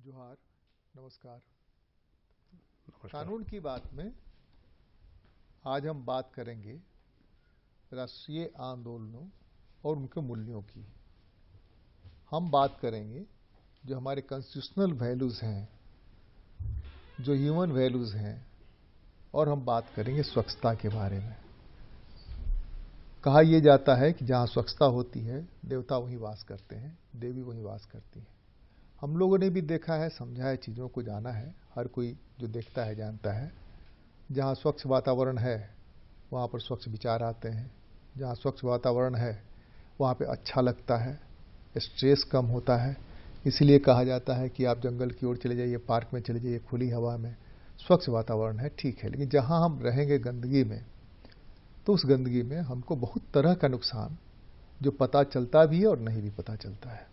जोहार, नमस्कार। नमस्कार। कानून की बात में आज हम बात करेंगे राष्ट्रीय आंदोलनों और उनके मूल्यों की। हम बात करेंगे जो हमारे कॉन्स्टिट्यूशनल वैल्यूज हैं, जो ह्यूमन वैल्यूज हैं, और हम बात करेंगे स्वच्छता के बारे में। कहा यह जाता है कि जहां स्वच्छता होती है देवता वहीं वास करते हैं, देवी वहीं वास करती हैं। हम लोगों ने भी देखा है, समझा है, चीज़ों को जाना है। हर कोई जो देखता है जानता है। जहाँ स्वच्छ वातावरण है वहाँ पर स्वच्छ विचार आते हैं। जहाँ स्वच्छ वातावरण है वहाँ पे अच्छा लगता है, स्ट्रेस कम होता है। इसीलिए कहा जाता है कि आप जंगल की ओर चले जाइए, पार्क में चले जाइए, खुली हवा में, स्वच्छ वातावरण है, ठीक है। लेकिन जहाँ हम रहेंगे गंदगी में, तो उस गंदगी में हमको बहुत तरह का नुकसान जो पता चलता भी है और नहीं भी पता चलता है।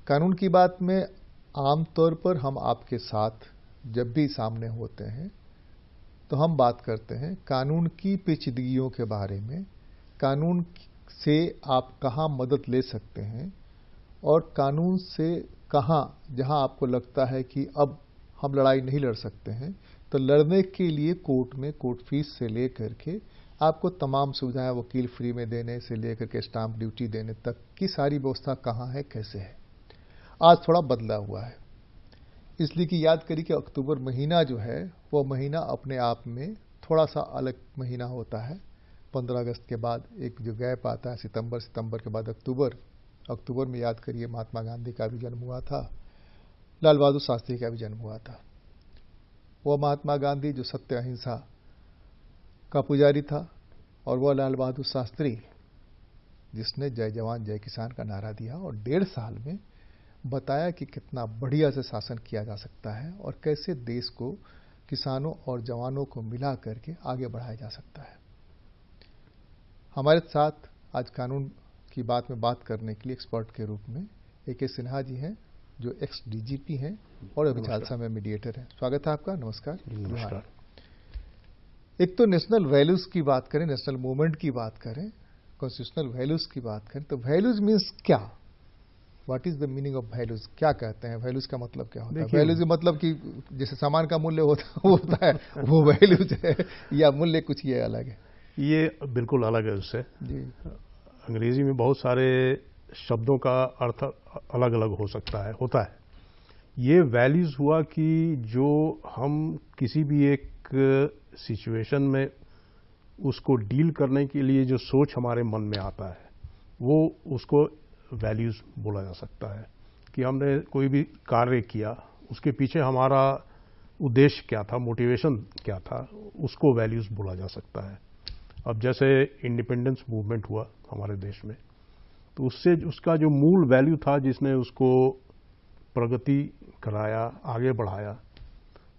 कानून की बात में आमतौर पर हम आपके साथ जब भी सामने होते हैं तो हम बात करते हैं कानून की पेचीदगियों के बारे में, कानून से आप कहाँ मदद ले सकते हैं और कानून से कहाँ, जहाँ आपको लगता है कि अब हम लड़ाई नहीं लड़ सकते हैं, तो लड़ने के लिए कोर्ट में कोर्ट फीस से लेकर के आपको तमाम सुविधाएं, वकील फ्री में देने से लेकर के स्टाम्प ड्यूटी देने तक की सारी व्यवस्था कहाँ है, कैसे है। आज थोड़ा बदला हुआ है, इसलिए कि याद करिए कि अक्टूबर महीना जो है वो महीना अपने आप में थोड़ा सा अलग महीना होता है। 15 अगस्त के बाद एक जो गैप आता है, सितंबर के बाद अक्टूबर में याद करिए महात्मा गांधी का भी जन्म हुआ था, लाल बहादुर शास्त्री का भी जन्म हुआ था। वह महात्मा गांधी जो सत्य अहिंसा का पुजारी था, और वह लाल बहादुर शास्त्री जिसने जय जवान जय किसान का नारा दिया और 1.5 साल में बताया कि कितना बढ़िया से शासन किया जा सकता है और कैसे देश को किसानों और जवानों को मिला करके आगे बढ़ाया जा सकता है। हमारे साथ आज कानून की बात में बात करने के लिए एक्सपर्ट के रूप में ए.के. सिन्हा जी हैं, जो एक्स डीजीपी हैं और अभी खालसा में मीडिएटर हैं। स्वागत है आपका। नमस्कार। नमस्कार। एक तो नेशनल वैल्यूज की बात करें, नेशनल मूवमेंट की बात करें, कॉन्स्टिट्यूशनल वैल्यूज की बात करें, तो वैल्यूज मीन्स क्या? What is the meaning of values? क्या कहते हैं वैल्यूज का मतलब क्या होता है? वैल्यूज का मतलब कि जैसे सामान का मूल्य होता है वो वैल्यूज है, या मूल्य कुछ ये अलग है? ये बिल्कुल अलग है उससे जी। अंग्रेजी में बहुत सारे शब्दों का अर्थ अलग अलग होता है। ये वैल्यूज हुआ कि जो हम किसी भी एक सिचुएशन में उसको डील करने के लिए जो सोच हमारे मन में आता है, वो उसको वैल्यूज बोला जा सकता है। कि हमने कोई भी कार्य किया, उसके पीछे हमारा उद्देश्य क्या था, मोटिवेशन क्या था, उसको वैल्यूज बोला जा सकता है। अब जैसे इंडिपेंडेंस मूवमेंट हुआ हमारे देश में, तो उससे उसका जो मूल वैल्यू था जिसने उसको प्रगति कराया, आगे बढ़ाया,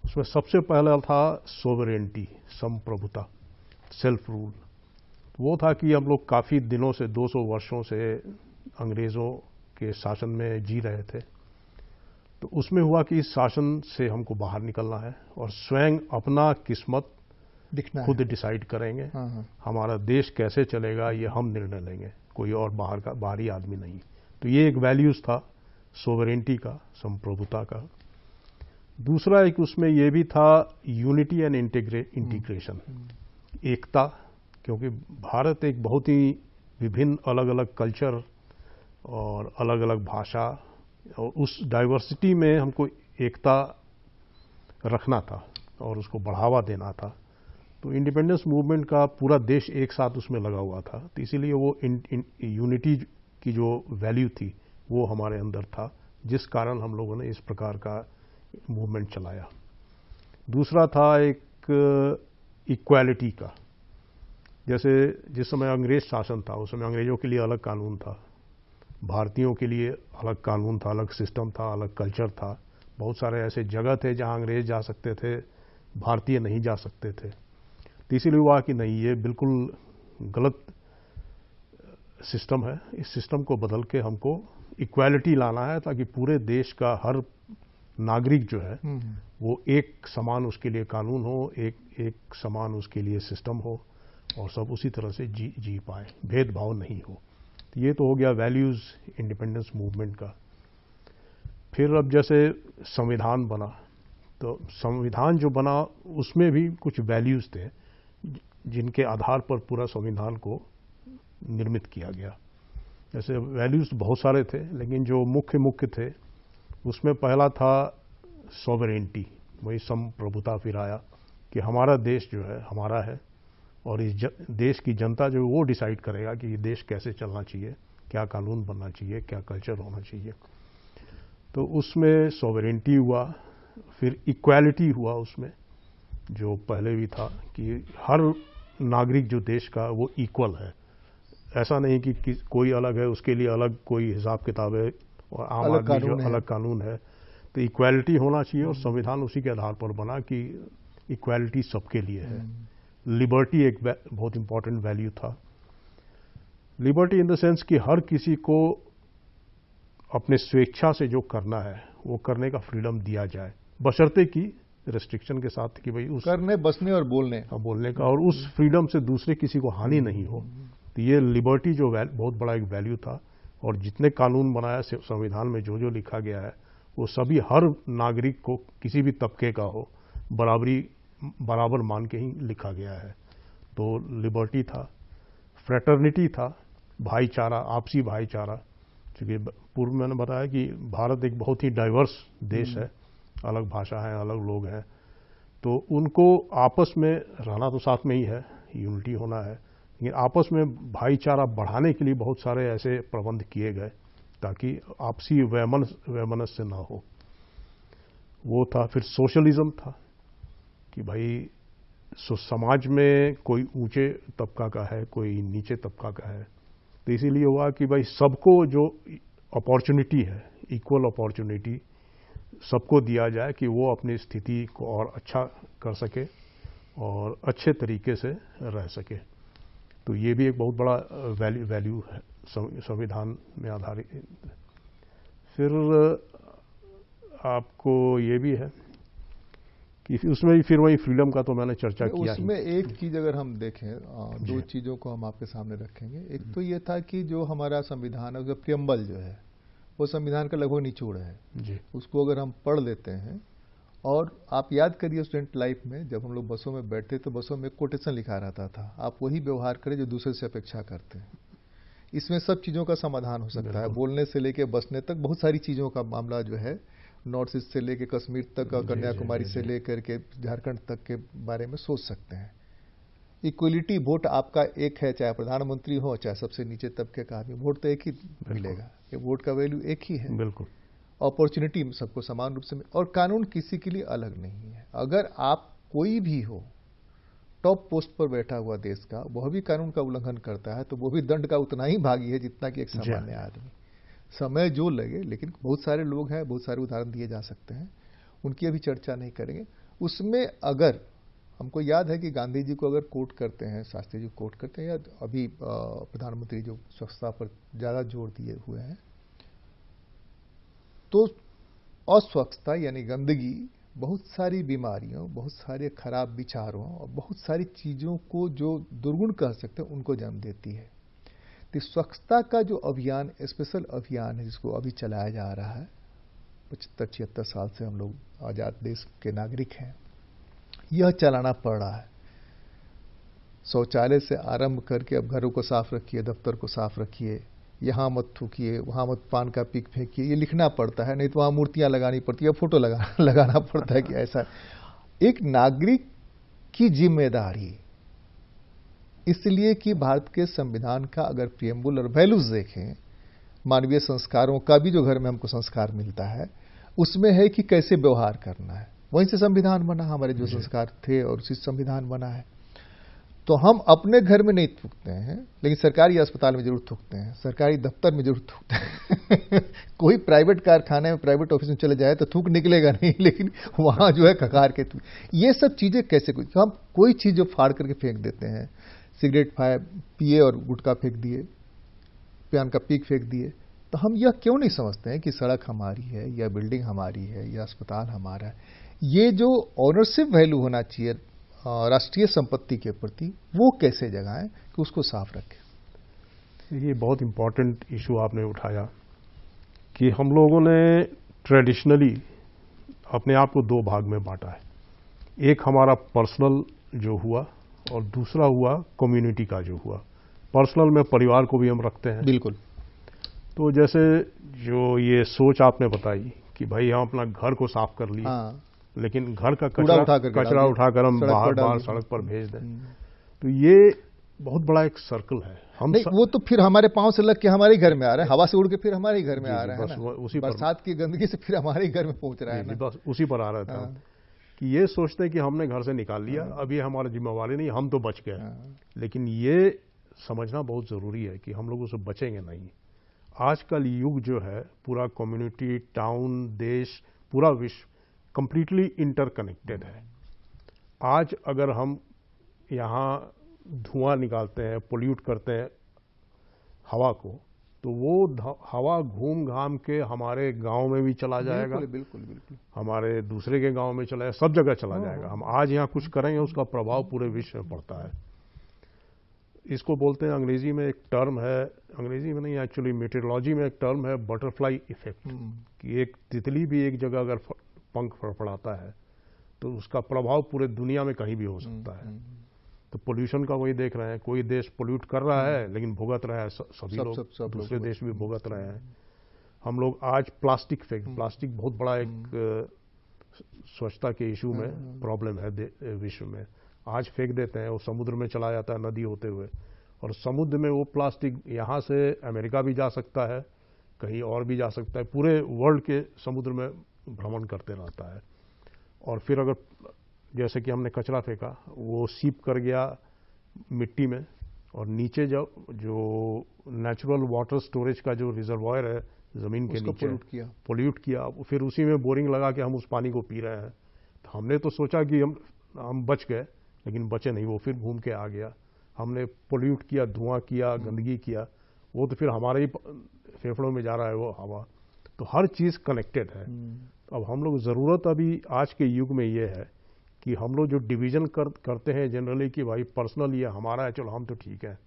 उसमें सबसे पहला था सोवरेनिटी, संप्रभुता, सेल्फ रूल। वो था कि हम लोग काफ़ी दिनों से, 200 वर्षों से अंग्रेज़ों के शासन में जी रहे थे। तो उसमें हुआ कि इस शासन से हमको बाहर निकलना है और स्वयं अपना किस्मत दिखना खुद है। डिसाइड करेंगे। हाँ। हमारा देश कैसे चलेगा ये हम निर्णय लेंगे, कोई और बाहरी आदमी नहीं। तो ये एक वैल्यूज था सोवरेनिटी का, संप्रभुता का। दूसरा एक उसमें ये भी था यूनिटी एंड इंटीग्रेशन, एकता। क्योंकि भारत एक बहुत ही विभिन्न अलग अलग कल्चर और अलग अलग भाषा, और उस डाइवर्सिटी में हमको एकता रखना था और उसको बढ़ावा देना था। तो इंडिपेंडेंस मूवमेंट का पूरा देश एक साथ उसमें लगा हुआ था, तो इसीलिए वो यूनिटी की जो वैल्यू थी वो हमारे अंदर था, जिस कारण हम लोगों ने इस प्रकार का मूवमेंट चलाया। दूसरा था एक इक्वालिटी का। जैसे जिस समय अंग्रेज शासन था, उस समय अंग्रेजों के लिए अलग कानून था, भारतीयों के लिए अलग कानून था, अलग सिस्टम था, अलग कल्चर था। बहुत सारे ऐसे जगह थे जहां अंग्रेज जा सकते थे, भारतीय नहीं जा सकते थे। तो इसीलिए हुआ कि नहीं, ये बिल्कुल गलत सिस्टम है, इस सिस्टम को बदल के हमको इक्वालिटी लाना है, ताकि पूरे देश का हर नागरिक जो है वो एक समान उसके लिए कानून हो, एक समान उसके लिए सिस्टम हो, और सब उसी तरह से जी पाए, भेदभाव नहीं हो। तो ये तो हो गया वैल्यूज इंडिपेंडेंस मूवमेंट का। फिर अब जैसे संविधान बना, तो संविधान जो बना उसमें भी कुछ वैल्यूज थे जिनके आधार पर पूरा संविधान को निर्मित किया गया। जैसे वैल्यूज बहुत सारे थे, लेकिन जो मुख्य थे उसमें पहला था सॉवरेनिटी, वही संप्रभुता फिर आया कि हमारा देश जो है हमारा है और इस देश की जनता जो वो डिसाइड करेगा कि ये देश कैसे चलना चाहिए, क्या कानून बनना चाहिए, क्या कल्चर होना चाहिए। तो उसमें सॉवरेनिटी हुआ, फिर इक्वालिटी हुआ उसमें, जो पहले भी था कि हर नागरिक जो देश का वो इक्वल है। ऐसा नहीं कि कोई अलग है उसके लिए अलग कोई हिसाब किताब है और आम आदमी जो अलग कानून है। तो इक्वालिटी होना चाहिए और संविधान उसी के आधार पर बना कि इक्वालिटी सबके लिए है। लिबर्टी एक बहुत इंपॉर्टेंट वैल्यू था। लिबर्टी इन द सेंस कि हर किसी को अपने स्वेच्छा से जो करना है वो करने का फ्रीडम दिया जाए, बशर्ते कि रेस्ट्रिक्शन के साथ कि भाई उस करने, बसने और बोलने का, और उस फ्रीडम से दूसरे किसी को हानि नहीं हो। तो ये लिबर्टी जो बहुत बड़ा एक वैल्यू था। और जितने कानून बनाया संविधान में जो लिखा गया है वो सभी हर नागरिक को किसी भी तबके का हो बराबर मान के ही लिखा गया है। तो लिबर्टी था, फ्रेटर्निटी था, भाईचारा, आपसी भाईचारा, क्योंकि पूर्व मैंने बताया कि भारत एक बहुत ही डाइवर्स देश है, अलग भाषा है, अलग लोग हैं, तो उनको आपस में रहना तो साथ में ही है, यूनिटी होना है, लेकिन आपस में भाईचारा बढ़ाने के लिए बहुत सारे ऐसे प्रबंध किए गए ताकि आपसी वैमनस्य ना हो, वो था। फिर सोशलिज्म था कि भाई समाज में कोई ऊंचे तबका का है, कोई नीचे तबका का है, तो इसीलिए हुआ कि भाई सबको जो अपॉर्चुनिटी है, इक्वल अपॉर्चुनिटी सबको दिया जाए कि वो अपनी स्थिति को और अच्छा कर सके और अच्छे तरीके से रह सके। तो ये भी एक बहुत बड़ा वैल्यू है संविधान में आधारित। फिर आपको ये भी है कि उसमें भी फिर वही फ्रीडम का तो मैंने चर्चा किया। उसमें एक चीज अगर हम देखें, दो चीजों को हम आपके सामने रखेंगे। एक तो ये था कि जो हमारा संविधान है, उसका प्रियम्बल जो है वो संविधान का लगभग निचोड़ है जी। उसको अगर हम पढ़ लेते हैं, और आप याद करिए स्टूडेंट लाइफ में जब हम लोग बसों में बैठते तो बसों में कोटेशन लिखा रहता था, आप वही व्यवहार करें जो दूसरे से अपेक्षा करते हैं। इसमें सब चीज़ों का समाधान हो सकता है, बोलने से लेके बसने तक बहुत सारी चीज़ों का मामला जो है, नॉर्थ ईस्ट से लेके कश्मीर तक और कन्याकुमारी से लेकर के झारखंड तक के बारे में सोच सकते हैं। इक्वलिटी, वोट आपका एक है, चाहे प्रधानमंत्री हो चाहे सबसे नीचे तबके का आदमी, वोट तो एक ही मिलेगा, ये वोट का वैल्यू एक ही है। बिल्कुल। अपॉर्चुनिटी सबको समान रूप से, और कानून किसी के लिए अलग नहीं है। अगर आप कोई भी हो टॉप पोस्ट पर बैठा हुआ देश का, वह भी कानून का उल्लंघन करता है तो वो भी दंड का उतना ही भागी है जितना कि एक सामान्य आदमी। समय जो लगे, लेकिन बहुत सारे लोग हैं, बहुत सारे उदाहरण दिए जा सकते हैं, उनकी अभी चर्चा नहीं करेंगे। उसमें अगर हमको याद है कि गांधी जी को अगर कोट करते हैं, शास्त्री जी कोट करते हैं, या अभी प्रधानमंत्री जो स्वच्छता पर ज़्यादा जोर दिए हुए हैं, तो अस्वच्छता यानी गंदगी बहुत सारी बीमारियों, बहुत सारे खराब विचारों और बहुत सारी चीज़ों को जो दुर्गुण कह सकते हैं उनको जन्म देती है। तो स्वच्छता का जो अभियान, स्पेशल अभियान है जिसको अभी चलाया जा रहा है, 75-76 साल से हम लोग आज़ाद देश के नागरिक हैं, यह चलाना पड़ रहा है। शौचालय से आरंभ करके अब घरों को साफ रखिए, दफ्तर को साफ रखिए, यहाँ मत थूकिए, वहाँ मत पान का पिक फेंकिए, ये लिखना पड़ता है, नहीं तो वहाँ मूर्तियाँ लगानी पड़ती है, फोटो लगाना पड़ता है कि ऐसा। एक नागरिक की जिम्मेदारी, इसलिए कि भारत के संविधान का अगर प्रियम्बल और वैल्यूज देखें, मानवीय संस्कारों का भी जो घर में हमको संस्कार मिलता है, उसमें है कि कैसे व्यवहार करना है। वहीं से संविधान बना, हमारे जो संस्कार थे और उसी संविधान बना है। तो हम अपने घर में नहीं थूकते हैं, लेकिन सरकारी अस्पताल में जरूर थूकते हैं, सरकारी दफ्तर में जरूर थूकते हैं। कोई प्राइवेट कारखाने में, प्राइवेट ऑफिस में चले जाए तो थूक निकलेगा नहीं, लेकिन वहां जो है खकार के थूक। ये सब चीजें कैसे, तो हम कोई चीज जो फाड़ करके फेंक देते हैं, सिगरेट पिए और गुटखा फेंक दिए, पान का पीक फेंक दिए, तो हम यह क्यों नहीं समझते हैं कि सड़क हमारी है, या बिल्डिंग हमारी है, या अस्पताल हमारा है। ये जो ऑनरशिप वैल्यू होना चाहिए राष्ट्रीय संपत्ति के प्रति, वो कैसे जगाएं कि उसको साफ रखें। ये बहुत इंपॉर्टेंट इशू आपने उठाया कि हम लोगों ने ट्रेडिशनली अपने आप को दो भाग में बांटा है। एक हमारा पर्सनल जो हुआ और दूसरा हुआ कम्युनिटी का जो हुआ। पर्सनल में परिवार को भी हम रखते हैं। बिल्कुल। तो जैसे जो ये सोच आपने बताई कि भाई हम अपना घर को साफ कर लिए, हाँ। लेकिन घर का कचरा उठाकर हम बाहर सड़क पर भेज दें, तो ये बहुत बड़ा एक सर्कल है। हम नहीं, वो तो फिर हमारे पांव से लग के हमारे घर में आ रहा है, हवा से उड़ के फिर हमारे ही घर में आ रहा है ना। उसी बरसात की गंदगी से फिर हमारे ही घर में पहुंच रहा है ना। बस उसी पर आ रहा था कि ये सोचते हैं कि हमने घर से निकाल लिया, अब ये हमारा जिम्मेवारी नहीं, हम तो बच गए। लेकिन ये समझना बहुत जरूरी है कि हम लोग उससे बचेंगे नहीं। आजकल युग जो है पूरा कम्युनिटी, टाउन, देश, पूरा विश्व कंप्लीटली इंटरकनेक्टेड है। आज अगर हम यहाँ धुआं निकालते हैं, पोल्यूट करते हैं हवा को, तो वो हवा घूम घाम के हमारे गांव में भी चला जाएगा। बिल्कुल बिल्कुल। हमारे दूसरे के गांव में चला जाएगा, सब जगह चला जाएगा। हम आज यहाँ कुछ करेंगे, उसका प्रभाव पूरे विश्व में पड़ता है। इसको बोलते हैं, अंग्रेजी में एक टर्म है, अंग्रेजी में नहीं एक्चुअली मेटेरोलॉजी में एक टर्म है, बटरफ्लाई इफेक्ट, कि एक तितली भी एक जगह अगर पंख फड़फड़ाता है तो उसका प्रभाव पूरे दुनिया में कहीं भी हो सकता है। तो पोल्यूशन का वही देख रहे हैं, कोई देश पोल्यूट कर रहा है लेकिन भुगत रहा है सभी लोग, दूसरे देश भी भुगत रहे हैं। हम लोग आज प्लास्टिक प्लास्टिक बहुत बड़ा एक स्वच्छता के इशू में प्रॉब्लम है विश्व में। आज फेंक देते हैं, वो समुद्र में चला जाता है नदी होते हुए, और समुद्र में वो प्लास्टिक यहाँ से अमेरिका भी जा सकता है, कहीं और भी जा सकता है, पूरे वर्ल्ड के समुद्र में भ्रमण करते रहता है। और फिर अगर जैसे कि हमने कचरा फेंका, वो सीप कर गया मिट्टी में, और नीचे जो नेचुरल वाटर स्टोरेज का जो रिजर्वायर है जमीन के नीचे, पोल्यूट किया, फिर उसी में बोरिंग लगा के हम उस पानी को पी रहे हैं। तो हमने तो सोचा कि हम बच गए, लेकिन बचे नहीं, वो फिर घूम के आ गया। हमने पोल्यूट किया, धुआं किया, गंदगी किया, वो तो फिर हमारे ही फेफड़ों में जा रहा है वो हवा। तो हर चीज कनेक्टेड है। अब हम लोग जरूरत अभी आज के युग में ये है कि हम लोग जो डिवीजन करते हैं जनरली कि भाई पर्सनल ये हमारा है, चलो हम तो ठीक है,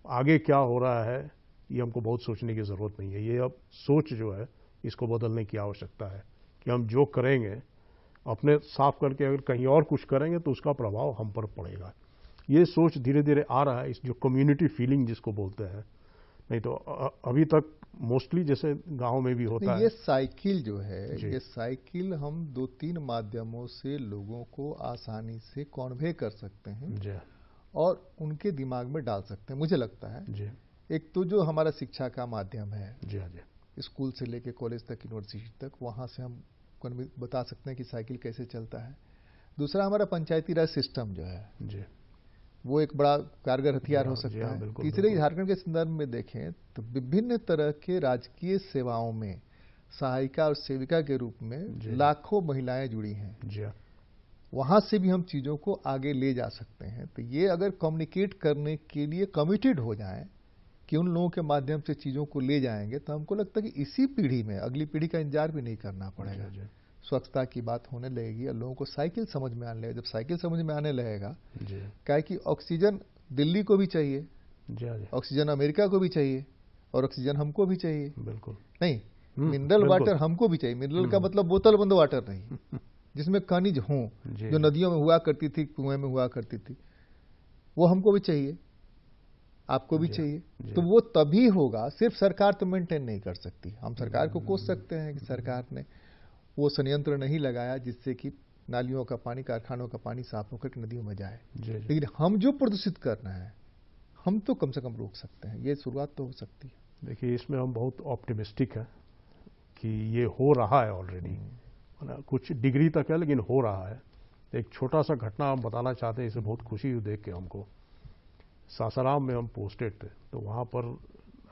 आगे क्या हो रहा है ये हमको बहुत सोचने की जरूरत नहीं है। ये अब सोच जो है इसको बदलने की आवश्यकता है कि हम जो करेंगे अपने साफ करके अगर कहीं और कुछ करेंगे तो उसका प्रभाव हम पर पड़ेगा। ये सोच धीरे धीरे आ रहा है, इस जो कम्युनिटी फीलिंग जिसको बोलते हैं। नहीं तो अभी तक मोस्टली जैसे गांव में भी होता है। ये साइकिल जो है, ये साइकिल हम 2-3 माध्यमों से लोगों को आसानी से कन्वे कर सकते हैं और उनके दिमाग में डाल सकते हैं, मुझे लगता है। एक तो जो हमारा शिक्षा का माध्यम है, स्कूल से लेके कॉलेज तक, यूनिवर्सिटी तक, वहां से हम बता सकते हैं कि साइकिल कैसे चलता है। दूसरा हमारा पंचायती राज सिस्टम जो है, वो एक बड़ा कारगर हथियार हो सकता है। तीसरे, झारखंड के संदर्भ में देखें तो विभिन्न तरह के राजकीय सेवाओं में सहायिका और सेविका के रूप में लाखों महिलाएं जुड़ी हैं। वहां से भी हम चीजों को आगे ले जा सकते हैं। तो ये अगर कम्युनिकेट करने के लिए कमिटेड हो जाएं कि उन लोगों के माध्यम से चीजों को ले जाएंगे, तो हमको लगता है कि इसी पीढ़ी में अगली पीढ़ी का इंतजार भी नहीं करना पड़ेगा। स्वच्छता की बात होने लगेगी और लोगों को साइकिल समझ में आने लगेगा। जब साइकिल समझ में आने लगेगा, क्या है कि ऑक्सीजन दिल्ली को भी चाहिए, ऑक्सीजन अमेरिका को भी चाहिए, और ऑक्सीजन हमको भी चाहिए। बिल्कुल नहीं, मिनरल वाटर हमको भी चाहिए। मिनरल का मतलब बोतल बंद वाटर नहीं, जिसमें खनिज हों, जो नदियों में हुआ करती थी, कुएं में हुआ करती थी, वो हमको भी चाहिए, आपको भी चाहिए। तो वो तभी होगा, सिर्फ सरकार तो मेंटेन नहीं कर सकती। हम सरकार को कोस सकते हैं कि सरकार ने वो संयंत्र नहीं लगाया जिससे कि नालियों का पानी, कारखानों का पानी साफ होकर नदियों में जाए। लेकिन हम जो प्रदूषित करना है, हम तो कम से कम रोक सकते हैं। ये शुरुआत तो हो सकती है। देखिए, इसमें हम बहुत ऑप्टिमिस्टिक हैं कि ये हो रहा है ऑलरेडी, कुछ डिग्री तक है लेकिन हो रहा है। एक छोटा सा घटना हम बताना चाहते हैं, इसे बहुत खुशी हुई देख के हमको। सासाराम में हम पोस्टेड थे, तो वहाँ पर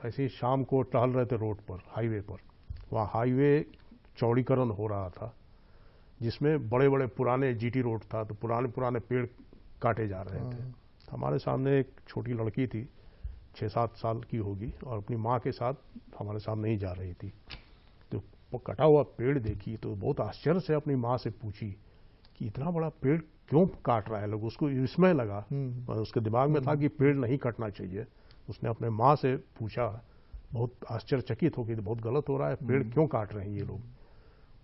ऐसे ही शाम को टहल रहे थे रोड पर, हाईवे पर। वहाँ हाईवे चौड़ीकरण हो रहा था, जिसमें बड़े बड़े पुराने जीटी रोड था, तो पुराने पुराने पेड़ काटे जा रहे थे। हमारे सामने एक छोटी लड़की थी, 6-7 साल की होगी, और अपनी माँ के साथ हमारे सामने ही जा रही थी। तो कटा हुआ पेड़ देखी तो बहुत आश्चर्य से अपनी माँ से पूछी कि इतना बड़ा पेड़ क्यों काट रहा है लोग। उसको विस्मय लगा, उसके दिमाग में था कि पेड़ नहीं कटना चाहिए। उसने अपने माँ से पूछा, बहुत आश्चर्यचकित हो गई, बहुत गलत हो रहा है, पेड़ क्यों काट रहे हैं ये लोग।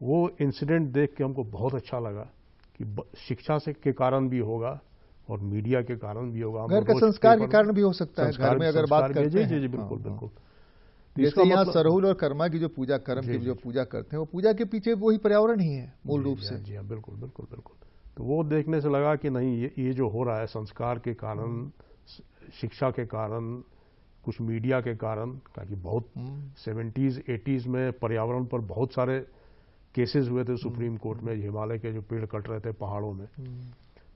वो इंसिडेंट देख के हमको बहुत अच्छा लगा कि शिक्षा से के कारण भी होगा और मीडिया के कारण भी होगा। घर का संस्कार के कारण भी हो सकता है, घर में अगर बात करते हैं। जी बिल्कुल बिल्कुल। जैसे यहाँ सरहुल और कर्मा की जो पूजा, कर्म की जो पूजा करते हैं, वो पूजा के पीछे वही पर्यावरण ही है मूल रूप से। जी हाँ, बिल्कुल बिल्कुल बिल्कुल। तो वो देखने से लगा कि नहीं, ये जो हो रहा है संस्कार के कारण, शिक्षा के कारण, कुछ मीडिया के कारण, ताकि बहुत 70s 80s में पर्यावरण पर बहुत सारे केसेस हुए थे सुप्रीम कोर्ट में, हिमालय के जो पेड़ कट रहे थे पहाड़ों में,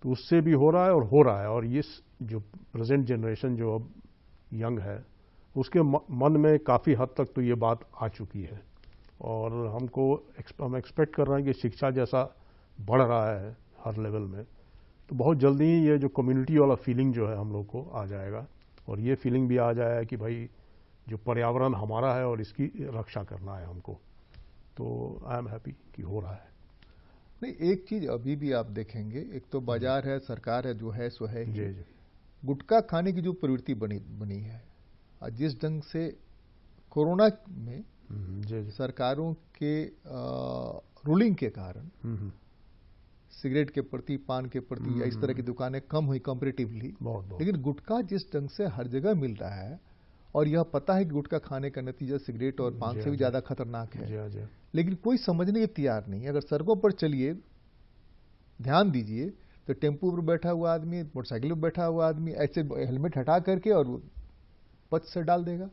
तो उससे भी हो रहा है और हो रहा है। और ये जो प्रेजेंट जनरेशन जो अब यंग है, उसके मन में काफ़ी हद तक तो ये बात आ चुकी है। और हम एक्सपेक्ट कर रहे हैं कि शिक्षा जैसा बढ़ रहा है हर लेवल में, तो बहुत जल्दी ही ये जो कम्युनिटी वाला फीलिंग जो है हम लोग को आ जाएगा, और ये फीलिंग भी आ जाएगा कि भाई जो पर्यावरण हमारा है और इसकी रक्षा करना है हमको। तो आई एम हैप्पी कि हो रहा है। नहीं, एक चीज अभी भी आप देखेंगे, एक तो बाजार है, सरकार है, जो है सो है। जी जी। गुटखा खाने की जो प्रवृत्ति बनी है, जिस ढंग से कोरोना में जी जी। सरकारों के रूलिंग के कारण सिगरेट के प्रति, पान के प्रति या इस तरह की दुकानें कम हुई कंपैरेटिवली, लेकिन गुटखा जिस ढंग से हर जगह मिल रहा है, और यह पता है कि गुटखा खाने का नतीजा सिगरेट और पान से भी ज्यादा खतरनाक है, लेकिन कोई समझने के तैयार नहीं। अगर सड़कों पर चलिए, ध्यान दीजिए, तो टेम्पू पर बैठा हुआ आदमी, मोटरसाइकिल पर बैठा हुआ आदमी ऐसे हेलमेट हटा करके और पथ से डाल देगा।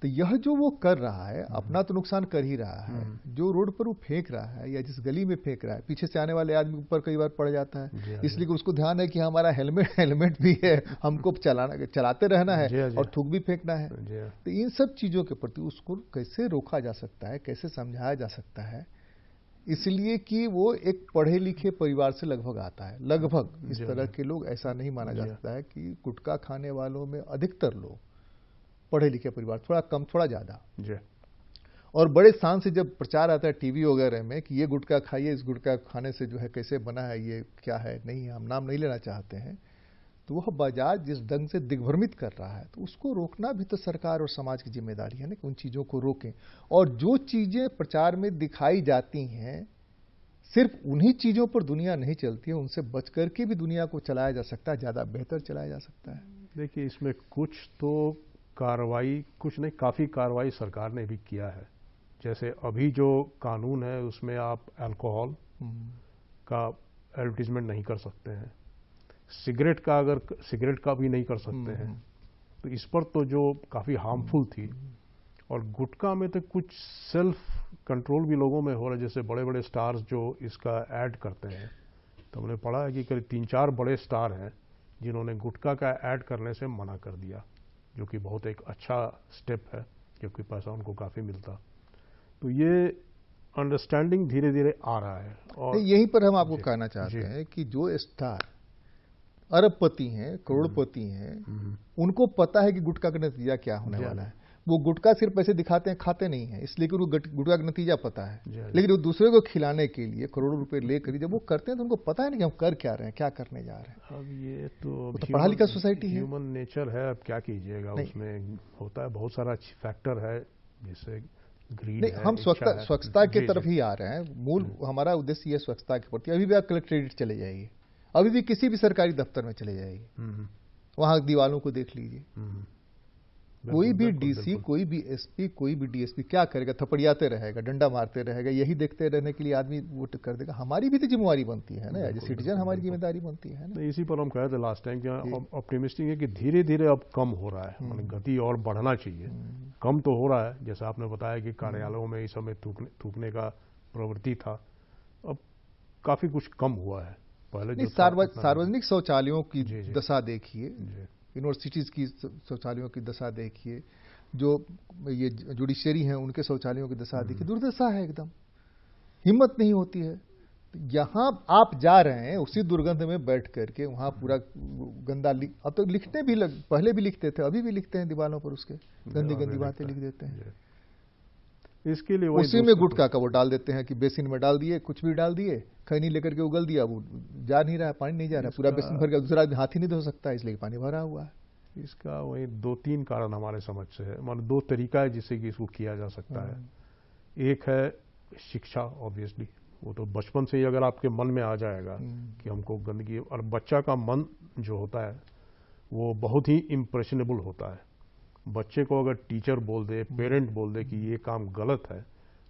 तो यह जो वो कर रहा है, अपना तो नुकसान कर ही रहा है, जो रोड पर वो फेंक रहा है या जिस गली में फेंक रहा है, पीछे से आने वाले आदमी ऊपर कई बार पड़ जाता है, इसलिए कि उसको ध्यान है कि हमारा हेलमेट भी है, हमको चलाते रहना है और थूक भी फेंकना है। तो इन सब चीजों के प्रति उसको कैसे रोका जा सकता है, कैसे समझाया जा सकता है, इसलिए कि वो एक पढ़े लिखे परिवार से लगभग आता है। लगभग इस तरह के लोग, ऐसा नहीं माना जा सकता है कि गुटखा खाने वालों में अधिकतर लोग पढ़े लिखे परिवार, थोड़ा कम थोड़ा ज्यादा। और बड़े शान से जब प्रचार आता है टीवी वगैरह में कि ये गुटखा खाइए, इस गुटखा खाने से जो है कैसे बना है, ये क्या है, नहीं है, हम नाम नहीं लेना चाहते हैं, तो वह बाजार जिस ढंग से दिग्भ्रमित कर रहा है, तो उसको रोकना भी तो सरकार और समाज की जिम्मेदारी है ना, कि उन चीजों को रोकें। और जो चीजें प्रचार में दिखाई जाती हैं, सिर्फ उन्हीं चीजों पर दुनिया नहीं चलती है, उनसे बच करके भी दुनिया को चलाया जा सकता है, ज्यादा बेहतर चलाया जा सकता है। देखिए, इसमें कुछ तो कार्रवाई, कुछ नहीं, काफ़ी कार्रवाई सरकार ने भी किया है। जैसे अभी जो कानून है उसमें आप अल्कोहल का एडवर्टीजमेंट नहीं कर सकते हैं, सिगरेट का भी नहीं कर सकते हैं, तो इस पर तो जो काफ़ी हार्मफुल थी। और गुटखा में तो कुछ सेल्फ कंट्रोल भी लोगों में हो रहा है, जैसे बड़े बड़े स्टार्स जो इसका ऐड करते हैं, तो हमने पढ़ा है कि करीब 3-4 बड़े स्टार हैं जिन्होंने गुटखा का ऐड करने से मना कर दिया, जो कि बहुत एक अच्छा स्टेप है, क्योंकि पैसा उनको काफ़ी मिलता। तो ये अंडरस्टैंडिंग धीरे धीरे आ रहा है। और यहीं पर हम आपको कहना चाहते हैं कि जो स्टार अरबपति हैं, करोड़पति हैं, उनको पता है कि गुटखा का नतीजा क्या होने वाला है। वो गुटखा सिर्फ पैसे दिखाते हैं, खाते नहीं है, इसलिए कि उनको गुटखा का नतीजा पता है। लेकिन वो दूसरे को खिलाने के लिए करोड़ों रुपए लेकर जब वो करते हैं, तो उनको पता है ना कि हम कर क्या रहे हैं, क्या करने जा रहे हैं। अब ये तो पढ़ा लिखा सोसाइटी है, ह्यूमन नेचर है, अब क्या कीजिएगा, उसमें होता है, बहुत सारा फैक्टर है, जैसे ग्रीड है। हम स्वच्छता की तरफ ही आ रहे हैं। मूल हमारा उद्देश्य ये स्वच्छता के प्रति। अभी भी आप कलेक्ट्रेट चले जाइए, अभी भी किसी भी सरकारी दफ्तर में चले जाइए, वहां दीवालों को देख लीजिए, कोई भी डीसी, कोई भी एसपी, कोई भी डीएसपी क्या करेगा? थपड़ियाते रहेगा, डंडा मारते रहेगा। यही देखते रहने के लिए आदमी वोट कर देगा। हमारी भी तो जिम्मेवारी बनती है ना, एज ए सिटीजन हमारी जिम्मेदारी बनती है ना। इसी पर हम कहे थे लास्ट टाइम कि ऑप्टिमिस्टिक है कि धीरे धीरे अब कम हो रहा है, मतलब गति और बढ़ना चाहिए। कम तो हो रहा है, जैसा आपने बताया कि कार्यालयों में इस समय थूकने का प्रवृत्ति था, अब काफी कुछ कम हुआ है। पहले सार्वजनिक शौचालयों की दशा देखिए, यूनिवर्सिटीज की शौचालयों की दशा देखिए, जो ये जुडिशरी हैं उनके शौचालयों की दशा देखिए, दुर्दशा है एकदम। हिम्मत नहीं होती है। यहां आप जा रहे हैं उसी दुर्गंध में बैठ करके, वहां पूरा गंदा अब तो लिखने भी पहले भी लिखते थे, अभी भी लिखते हैं दीवारों पर, उसके गंदी गंदी बातें लिख देते हैं। इसके लिए उसी में गुटखा का वो डाल देते हैं कि बेसिन में डाल दिए, कुछ भी डाल दिए, खैनी लेकर के उगल दिया, वो जा नहीं रहा, पानी नहीं जा रहा, पूरा बेसिन भर गया, दूसरा हाथ ही नहीं धो सकता, इसलिए पानी भरा हुआ है। इसका वही 2-3 कारण हमारे समझ से है, मतलब 2 तरीका है जिससे कि इसको किया जा सकता है। एक है शिक्षा ऑब्वियसली, वो तो बचपन से ही अगर आपके मन में आ जाएगा कि हमको गंदगी, और बच्चा का मन जो होता है वो बहुत ही इम्प्रेशनेबल होता है। बच्चे को अगर टीचर बोल दे, पेरेंट बोल दे कि ये काम गलत है,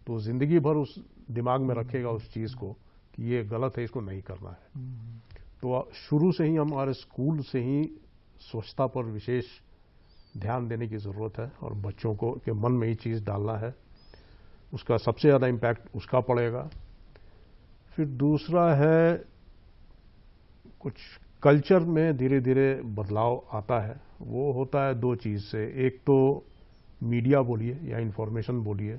तो जिंदगी भर उस दिमाग में रखेगा उस चीज को कि ये गलत है, इसको नहीं करना है। तो शुरू से ही हमारे स्कूल से ही स्वच्छता पर विशेष ध्यान देने की जरूरत है और बच्चों को के मन में ही चीज डालना है, उसका सबसे ज्यादा इम्पैक्ट उसका पड़ेगा। फिर दूसरा है कुछ कल्चर में धीरे धीरे बदलाव आता है, वो होता है दो चीज से। एक तो मीडिया बोलिए या इंफॉर्मेशन बोलिए,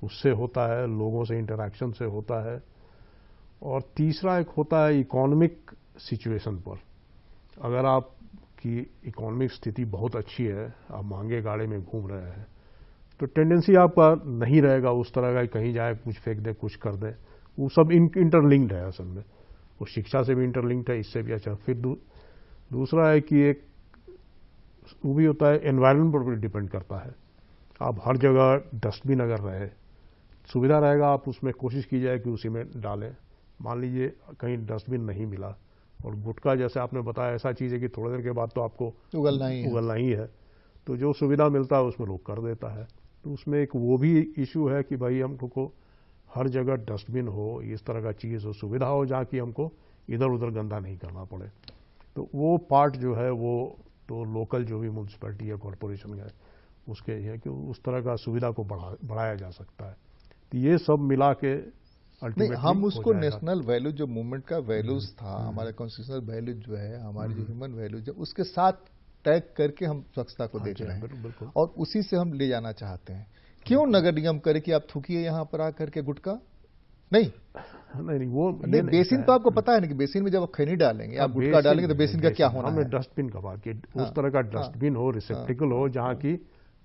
उससे होता है, लोगों से इंटरैक्शन से होता है। और तीसरा एक होता है इकोनॉमिक सिचुएशन पर। अगर आपकी इकोनॉमिक स्थिति बहुत अच्छी है, आप महंगे गाड़ी में घूम रहे हैं, तो टेंडेंसी आपका नहीं रहेगा उस तरह का कहीं जाए कुछ फेंक दे, कुछ कर दे। वो सब इंटरलिंक्ड है असल में, वो शिक्षा से भी इंटरलिंक्ड है, इससे भी अच्छा। फिर दूसरा है कि एक वो भी होता है, एनवायरनमेंट पर भी डिपेंड करता है। आप हर जगह डस्टबिन अगर रहे, सुविधा रहेगा, आप उसमें कोशिश की जाए कि उसी में डालें। मान लीजिए कहीं डस्टबिन नहीं मिला, और गुटखा जैसे आपने बताया ऐसा चीज है कि थोड़ी देर के बाद तो आपको उगलना ही है, तो जो सुविधा मिलता है उसमें लोग कर देता है। तो उसमें एक वो भी इश्यू है कि भाई हमको हर जगह डस्टबिन हो, इस तरह का चीज हो, सुविधा हो जहाँ की हमको इधर उधर गंदा नहीं करना पड़े। तो वो पार्ट जो है वो तो लोकल जो भी म्यूनसिपैलिटी या कॉरपोरेशन है उसके है कि उस तरह का सुविधा को बढ़ाया जा सकता है। तो ये सब मिला के नहीं, हम उसको नेशनल वैल्यू जो मूवमेंट का वैल्यूज था, हमारे कॉन्स्टिट्यूशनल वैल्यू जो है, हमारी जो ह्यूमन वैल्यूज है, उसके साथ टैग करके हम स्वच्छता को देख रहे हैं और उसी से हम ले जाना चाहते हैं। क्यों नगर निगम करे कि आप थूकिए यहां पर आकर के गुटखा? नहीं वो नहीं, बेसिन तो आपको पता है ना कि बेसिन में जब आप खैनी डालेंगे, आप गुटखा डालेंगे तो बेसिन का क्या होना है? डस्टबिन का बात की, उस तरह का डस्टबिन हो, रिसेप्टिकल हो जहाँ की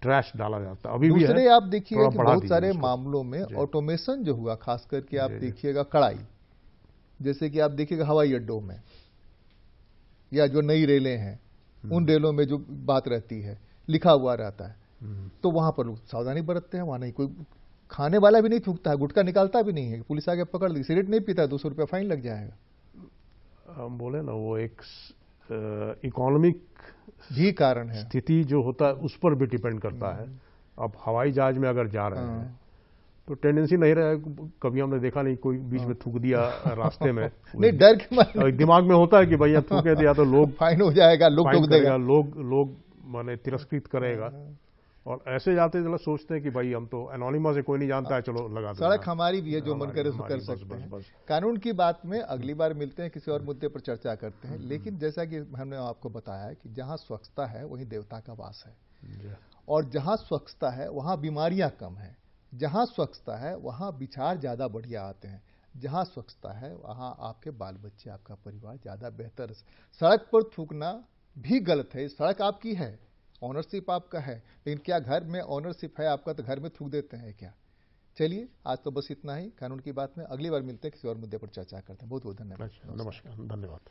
ट्रैश डाला जाता है। अभी दूसरे भी है, आप देखिएगा कि बहुत सारे मामलों में ऑटोमेशन जो हुआ, खास करके आप देखिएगा कड़ाई, जैसे कि आप देखिएगा हवाई अड्डों में या जो नई रेलें हैं उन रेलों में जो बात रहती है लिखा हुआ रहता है, तो वहां पर लोग सावधानी बरतते हैं। वहां नहीं कोई खाने वाला भी नहीं थूकता है, गुटखा निकालता भी नहीं है, पुलिस आके पकड़ ली, सिगरेट नहीं पीता है, 200 रुपया फाइन लग जाएगा। हम बोले ना वो एक इकोनॉमिक भी कारण है, स्थिति जो होता है उस पर भी डिपेंड करता है। अब हवाई जहाज में अगर जा रहे हैं तो टेंडेंसी नहीं रहे, कभी हमने देखा नहीं कोई बीच में थूक दिया रास्ते में नहीं, डर के मारे दिमाग में होता है कि भैया थूके दिया तो लोग फाइन हो जाएगा, लोग ठोक देगा, लोग माने तिरस्कृत करेगा। और ऐसे जाते चलो सोचते हैं कि भाई हम तो एनोनिमस है, कोई नहीं जानता है, चलो लगा दो। सड़क हमारी भी है, जो मन करे सो कर सकते हैं। कानून की बात में अगली बार मिलते हैं, किसी और मुद्दे पर चर्चा करते हैं। लेकिन जैसा कि हमने आपको बताया कि जहां स्वच्छता है वहीं देवता का वास है, और जहां स्वच्छता है वहां बीमारियां कम है, जहां स्वच्छता है वहां विचार ज्यादा बढ़िया आते हैं, जहां स्वच्छता है वहां आपके बाल बच्चे, आपका परिवार ज्यादा बेहतर है। सड़क पर थूकना भी गलत है, सड़क आपकी है, ऑनरशिप आपका है, लेकिन क्या घर में ऑनरशिप है आपका तो घर में थूक देते हैं क्या? चलिए आज तो बस इतना ही कानून की बात में, अगली बार मिलते हैं, किसी और मुद्दे पर चर्चा करते हैं। बहुत बहुत धन्यवाद। नमस्कार, धन्यवाद।